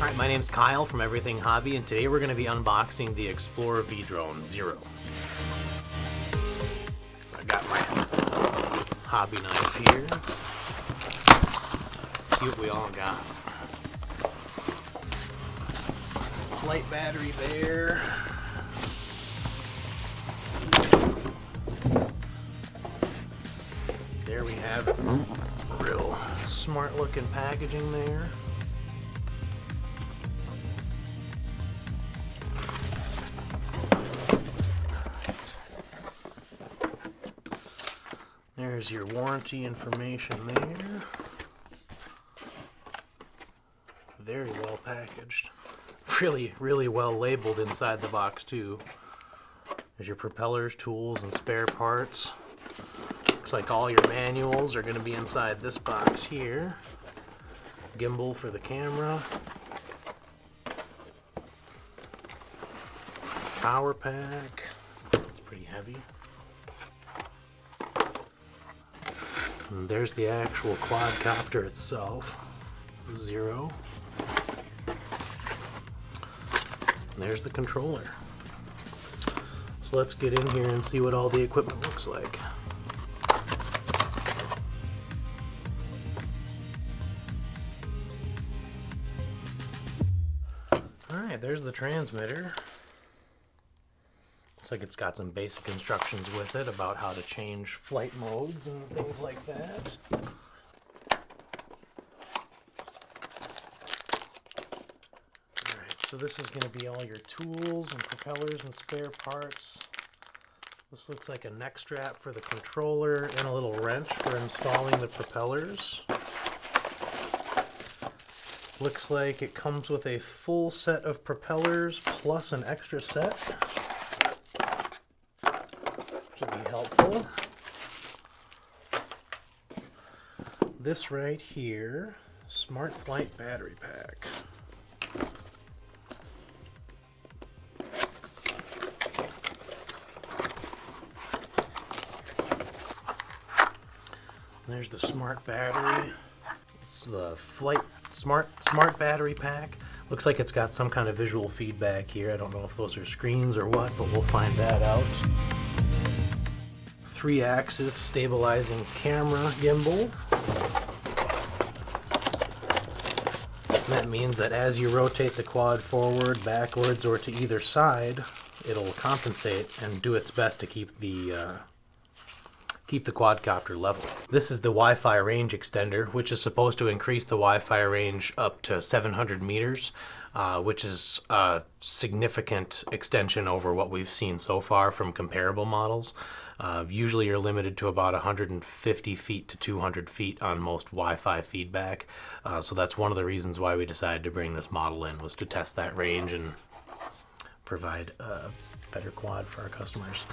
Alright, my name's Kyle from Everything Hobby, and today we're going to be unboxing the Explorer V drone XIRO. So I got my hobby knife here. Let's see what we all got. Flight battery there. There we have it. Real smart looking packaging there. There's your warranty information there. Very well packaged. Really well labeled inside the box too. There's your propellers, tools, and spare parts. Looks like all your manuals are going to be inside this box here. Gimbal for the camera. Power pack. It's pretty heavy. And there's the actual quadcopter itself, XIRO. And there's the controller. So let's get in here and see what all the equipment looks like. Alright, there's the transmitter. Looks like it's got some basic instructions with it about how to change flight modes and things like that. Alright, so this is going to be all your tools and propellers and spare parts. This looks like a neck strap for the controller and a little wrench for installing the propellers. Looks like it comes with a full set of propellers plus an extra set. Should be helpful. This right here, Smart Flight battery pack. There's the smart battery. It's the smart battery pack. Looks like it's got some kind of visual feedback here. I don't know if those are screens or what, but we'll find that out. 3-axis stabilizing camera gimbal. That means that as you rotate the quad forward, backwards, or to either side, it'll compensate and do its best to keep the quadcopter level. This is the Wi-Fi range extender, which is supposed to increase the Wi-Fi range up to 700 meters, which is a significant extension over what we've seen so far from comparable models. Usually you're limited to about 150 feet to 200 feet on most Wi-Fi feedback, so that's one of the reasons why we decided to bring this model in, was to test that range and provide a better quad for our customers.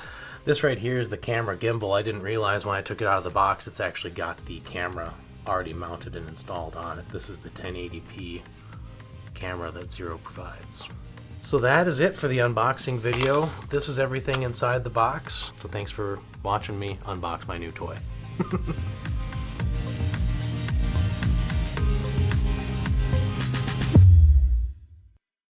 This right here is the camera gimbal. I didn't realize when I took it out of the box it's actually got the camera already mounted and installed on it. This is the 1080p camera that XIRO provides. So that is it for the unboxing video. This is everything inside the box. So thanks for watching me unbox my new toy.